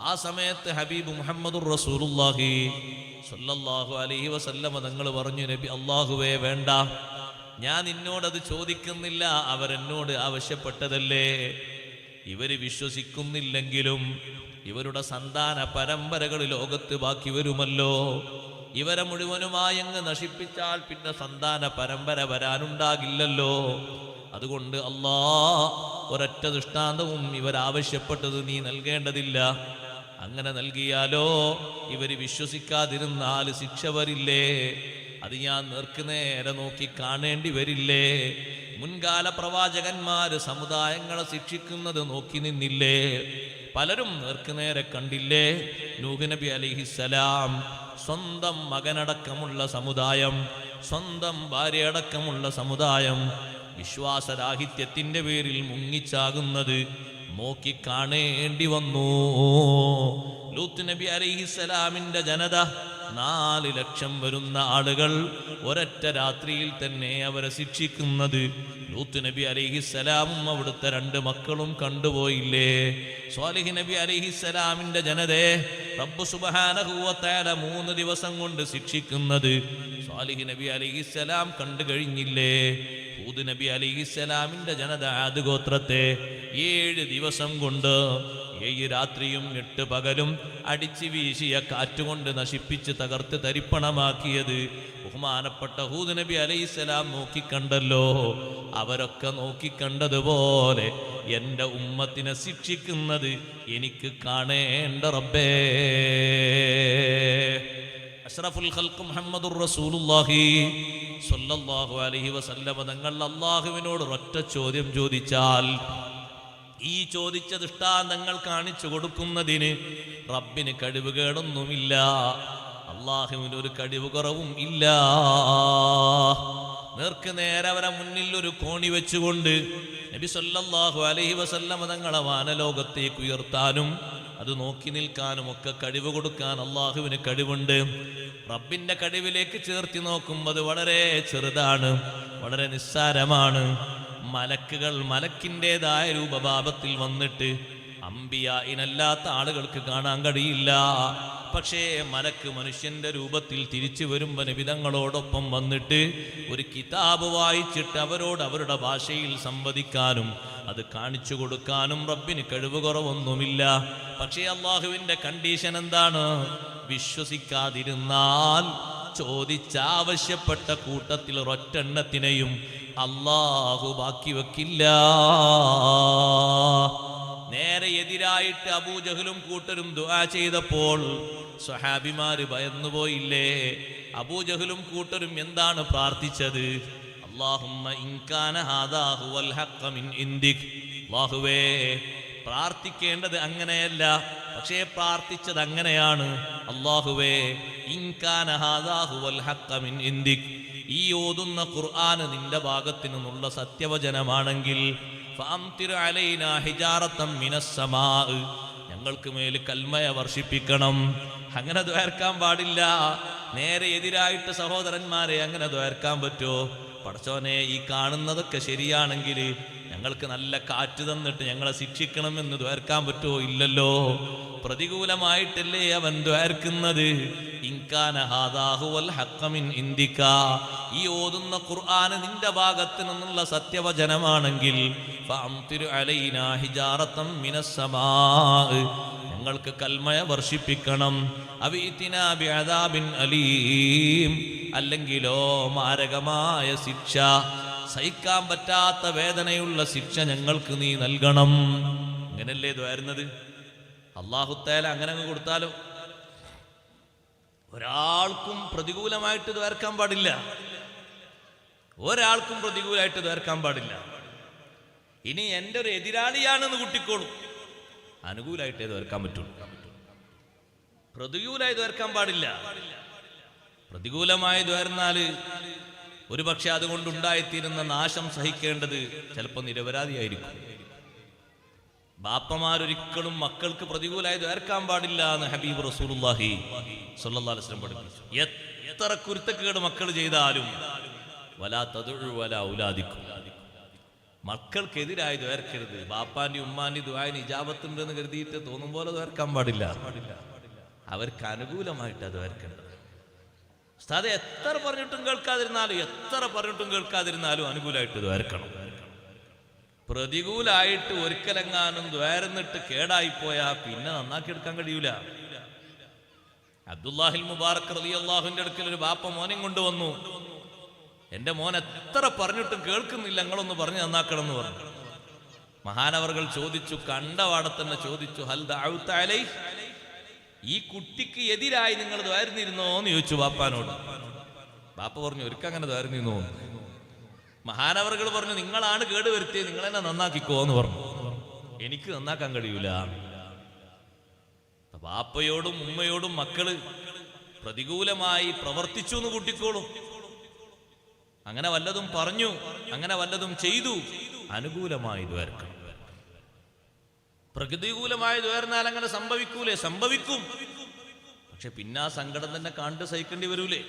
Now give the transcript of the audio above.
ആ സമയത്ത് ഹബീബ് മുഹമ്മദുർ റസൂലുള്ളാഹി സ്വല്ലല്ലാഹു അലൈഹി വസല്ലമ തങ്ങൾ പറഞ്ഞു, നബി അല്ലാഹുവേ വേണ്ട, ഞാൻ നിന്നോടത് ചോദിക്കുന്നില്ല, അവരെന്നോട് ആവശ്യപ്പെട്ടതല്ലേ. ഇവര് വിശ്വസിക്കുന്നില്ലെങ്കിലും ഇവരുടെ സന്താന പരമ്പരകൾ ലോകത്ത് ബാക്കി വരുമല്ലോ. ഇവരെ മുഴുവനുമായി അങ്ങ് നശിപ്പിച്ചാൽ പിന്നെ സന്താന പരമ്പര വരാനുണ്ടാകില്ലല്ലോ. അതുകൊണ്ട് ഒരൊറ്റ ദൃഷ്ടാന്തവും ഇവരാവശ്യപ്പെട്ടത് നീ നൽകേണ്ടതില്ല. അങ്ങനെ നൽകിയാലോ ഇവര് വിശ്വസിക്കാതിരുന്നാൽ ശിക്ഷ വരില്ലേ? അത് ഞാൻ നേർക്കുനേരെ നോക്കി കാണേണ്ടി വരില്ലേ? മുൻകാല പ്രവാചകന്മാര് സമുദായങ്ങളെ ശിക്ഷിക്കുന്നത് നോക്കി നിന്നില്ലേ? പലരും നേർക്കുനേരെ കണ്ടില്ലേ? നൂഹ് നബി അലൈഹിസ്സലാം സ്വന്തം മകനടക്കമുള്ള സമുദായം, സ്വന്തം ഭാര്യയടക്കമുള്ള സമുദായം വിശ്വാസരാഹിത്യത്തിന്റെ പേരിൽ മുങ്ങിച്ചാകുന്നത് നോക്കി കാണേണ്ടി വന്നു. ലൂത്ത് നബി അലൈഹിസ്സലാമിന്റെ ജനത 4 ലക്ഷം വരുന്ന ആളുകൾ ഒരൊറ്റ രാത്രിയിൽ തന്നെ അവരെ ശിക്ഷിക്കുന്നത് ലൂത്ത് നബി അലൈഹിസ്സലാമും അവിടുത്തെ 2 മക്കളും കണ്ടുപോയില്ലേ? സ്വാലിഹ് നബി അലൈഹിസ്സലാമിന്റെ ജനതയെ റബ്ബ് സുബ്ഹാനഹു വ തആല 3 ദിവസം കൊണ്ട് ശിക്ഷിക്കുന്നത് സ്വാലിഹ് നബി അലൈഹിസ്സലാം കണ്ടു കഴിഞ്ഞില്ലേ? ഹൂദ് നബി അലൈഹിസ്സലാമിന്റെ ജനത ആദ് ഗോത്രത്തെ 7 ദിവസം കൊണ്ട് 7 രാത്രിയും 8 പകലും അടിച്ചു വീശിയ കാറ്റുകൊണ്ട് നശിപ്പിച്ച് തകർത്ത് തരിപ്പണമാക്കിയത് ബഹുമാനപ്പെട്ട ഹൂദ് നബി അലൈഹിസ്സലാം നോക്കിക്കണ്ടല്ലോ. അവരൊക്കെ നോക്കിക്കണ്ടതുപോലെ എൻ്റെ ഉമ്മത്തിനെ ശിക്ഷിക്കുന്നത് എനിക്ക് കാണേണ്ട റബ്ബേ. അഷ്റഫുൽ ഖൽഖ് മുഹമ്മദുർ റസൂലുള്ളാഹി സ്വല്ലല്ലാഹു അലൈഹി വസല്ലം തങ്ങൾ അല്ലാഹുവിനോട് ഒറ്റ ചോദ്യം ചോദിച്ചാൽ ഈ ചോദിച്ച ദൃഷ്ടാന്തങ്ങൾ കാണിച്ചു കൊടുക്കുന്നതിന് റബ്ബിന് കഴിവുകേടൊന്നുമില്ല, അള്ളാഹുവിന് ഒരു കഴിവ് കുറവും ഇല്ല. നേർക്ക് നേരെ അവരെ മുന്നിൽ ഒരു കോണി വെച്ചുകൊണ്ട് നബി സല്ലല്ലാഹു അലൈഹി വസല്ലം തങ്ങളെ വാനലോകത്തേക്ക് ഉയർത്താനും അത് നോക്കി നിൽക്കാനും ഒക്കെ കഴിവ് കൊടുക്കാൻ അള്ളാഹുവിന് കഴിവുണ്ട്. റബ്ബിന്റെ കഴിവിലേക്ക് ചേർത്തി നോക്കുമ്പോൾ അത് വളരെ ചെറുതാണ്, വളരെ നിസ്സാരമാണ്. മലക്കുകൾ മലക്കിൻ്റെതായ രൂപഭാവത്തിൽ വന്നിട്ട് അമ്പിയായിനല്ലാത്ത ആളുകൾക്ക് കാണാൻ കഴിയില്ല. പക്ഷേ മലക്ക് മനുഷ്യന്റെ രൂപത്തിൽ തിരിച്ചു വരുമ്പോൾ നബിതങ്ങളോടൊപ്പം വന്നിട്ട് ഒരു കിതാബ് വായിച്ചിട്ട് അവരോട് അവരുടെ ഭാഷയിൽ സംവദിക്കാനും അത് കാണിച്ചു കൊടുക്കാനും റബ്ബിന് കഴിവ് കുറവൊന്നുമില്ല. പക്ഷേ അള്ളാഹുവിന്റെ കണ്ടീഷൻ എന്താണ്? വിശ്വസിക്കാതിരുന്നാൽ ചോദിച്ചാവശ്യപ്പെട്ട കൂട്ടത്തിൽ ഒരൊറ്റെണ്ണത്തിനെയും അള്ളാഹു ബാക്കി വെക്കില്ല. നേരെ എതിരായിട്ട് അബൂജഹലും കൂട്ടരും ദുആ ചെയ്തപ്പോൾ സ്വഹാബിമാര് ഭയന്നുപോയില്ലേ? അബൂജഹലും കൂട്ടരും എന്താണ് പ്രാർത്ഥിച്ചത്? അല്ലാഹുമ്മ ഇൻ കാന ഹാദാ ഹുവൽ ഹഖ്ഖ മിൻ ഇൻദിക്. അല്ലാഹുവേ, പ്രാർത്ഥിക്കേണ്ടത് അങ്ങനെയല്ല, പക്ഷേ പ്രാർത്ഥിച്ചത് അങ്ങനെയാണ്. അല്ലാഹുവേ, ഇൻ കാന ഹാദാ ഹുവൽ ഹഖ്ഖ മിൻ ഇൻദിക്, ഈ ഓതുന്ന ഖുർആൻ നിന്റെ ഭാഗത്തു നിന്നുള്ള സത്യവചനമാണെങ്കിൽ ഫഅംതിർ അലൈനാ ഹിജാറത്തൻ മിനസ് സമാ, ഞങ്ങൾക്ക് മേൽ കൽമയ വർഷിപ്പിക്കണം. അങ്ങനെ ദ്വാർക്കാൻ പാടില്ല. നേരെ എതിരായിട്ട് സഹോദരന്മാരെ അങ്ങനെ ദ്വാർക്കാൻ പറ്റുമോ? പടച്ചോനെ, ഈ കാണുന്നതൊക്കെ ശരിയാണെങ്കിൽ ഞങ്ങൾക്ക് നല്ല കാറ്റ് തന്നിട്ട് ഞങ്ങളെ ശിക്ഷിക്കണമെന്ന് ദ്വാർക്കാൻ പറ്റുമോ? ഇല്ലല്ലോ. പ്രതികൂലമായിട്ടല്ലേ അവൻ ദ്വാർക്കുന്നത്. ഇൻകാന ഹാദാ ഹുവൽ ഹഖ്ഖ മിൻ ഇൻദിക, ഈ ഓതുന്ന ഖുർആൻ നിന്റെ ഭാഗത്ത് നിന്നുള്ള സത്യവചനമാണെങ്കിൽ ഫഅംതിർ അലൈനാ ഹിജാറത്തൻ മിനസ് സമാ, ഞങ്ങൾക്ക് കൽമയ വർഷിപ്പിക്കണം. അവീതിനാ ബിഅദാബിൻ അലീം, അല്ലെങ്കിലോ മാരകമായ ശിക്ഷ, സഹിക്കാൻ പറ്റാത്ത വേദനയുള്ള ശിക്ഷ ഞങ്ങൾക്ക് നീ നൽകണം. അങ്ങനല്ലേ ദ്വാരുന്നത്? അല്ലാഹു തആല അങ്ങനെ അങ്ങ് കൊടുത്താലോ? ഒരാൾക്കും പ്രതികൂലമായിട്ട് ദ്വാർക്കാൻ പാടില്ല, ഒരാൾക്കും പ്രതികൂലമായിട്ട് ദ്വാർക്കാൻ പാടില്ല. ഇനി എൻ്റെ ഒരു എതിരാളിയാണെന്ന് കൂട്ടിക്കോളും, അനുകൂലമായിട്ടേ ദ്വാർക്കാൻ പറ്റുള്ളൂ. പ്രതികൂലമായി ദ്വാർക്കാൻ പാടില്ല. പ്രതികൂലമായി ദ്വാർന്നാല് ഒരു പക്ഷെ അതുകൊണ്ടുണ്ടായിത്തീരുന്ന നാശം സഹിക്കേണ്ടത് ചിലപ്പോൾ നിരപരാധിയായിരിക്കും. ബാപ്പമാരൊരിക്കലും മക്കൾക്ക് പ്രതികൂലമായി ദ്വാർക്കാൻ പാടില്ല എന്ന് ഹബീബ് റസൂലുള്ളാഹി സ്വല്ലല്ലാഹു അലൈഹി വസല്ലം പഠിപ്പിച്ചു. എത്ര കുരുത്തക്കേട് മക്കൾ ചെയ്താലും വലാ തദഉ വലാ ഔലാദിക്കും, മക്കൾക്കെതിരായി ദ്വേർക്കരുത്. ബാപ്പാന്റെ ഉമ്മാന്റെ ദുആന് ഇജാബത്തുണ്ടെന്ന് കരുതിയിട്ട് തോന്നും പോലെ ദ്വേർക്കാൻ പാടില്ല. അവർക്ക് അനുകൂലമായിട്ട് അത് ദ്വേർക്കേണ്ടത്. ഉസ്താദെ എത്ര പറഞ്ഞിട്ടും കേൾക്കാതിരുന്നാലും അനുകൂലമായിട്ട് ദ്വേർക്കണം. പ്രതികൂലായിട്ട് ഒരിക്കലെങ്ങാനും ദ്വേർന്നിട്ട് കേടായിപ്പോയാ പിന്നെ നന്നാക്കിയെടുക്കാൻ കഴിയൂല. അബ്ദുല്ലാഹിൽ മുബാറക് റളിയല്ലാഹുവിന്റെ അടുക്കൽ ഒരു ബാപ്പ മോനെ കൊണ്ടുവന്നു. എന്റെ മോൻ എത്ര പറഞ്ഞിട്ടും കേൾക്കുന്നില്ല, നിങ്ങളൊന്ന് പറഞ്ഞു നന്നാക്കണം എന്ന് പറഞ്ഞു. മഹാനവർകൾ ചോദിച്ചു, കണ്ടവാടെ തന്നെ ചോദിച്ചു, ഹൽ ദഅഉത അലൈഹി, ഈ കുട്ടിക്ക് എതിരായി നിങ്ങൾ ദ്വാരുന്നിരുന്നോ എന്ന് ചോദിച്ചു ബാപ്പാനോട്. ബാപ്പ പറഞ്ഞു, ഒരിക്കങ്ങനെ ദ്വാരുന്നിരുന്നു. മഹാനവർകൾ പറഞ്ഞു, നിങ്ങളാണ് കേടുവരുത്തിയത്, നിങ്ങൾ എന്നെ നന്നാക്കിക്കോ എന്ന് പറഞ്ഞു. എനിക്ക് നന്നാക്കാൻ കഴിയൂല. ബാപ്പയോടും ഉമ്മയോടും മക്കള് പ്രതികൂലമായി പ്രവർത്തിച്ചു എന്ന് കൂട്ടിക്കോളും. അങ്ങനെ വല്ലതും പറഞ്ഞു, അങ്ങനെ വല്ലതും ചെയ്തു, അനുകൂലമായി ദ്വേർക്കണം. പ്രതികൂലമായി ദ്വേർന്നാൽ അങ്ങനെ സംഭവിക്കൂലേ? സംഭവിക്കും. പക്ഷെ പിന്നെ ആ സങ്കടം തന്നെ കണ്ട് സഹിക്കേണ്ടി വരൂലേ?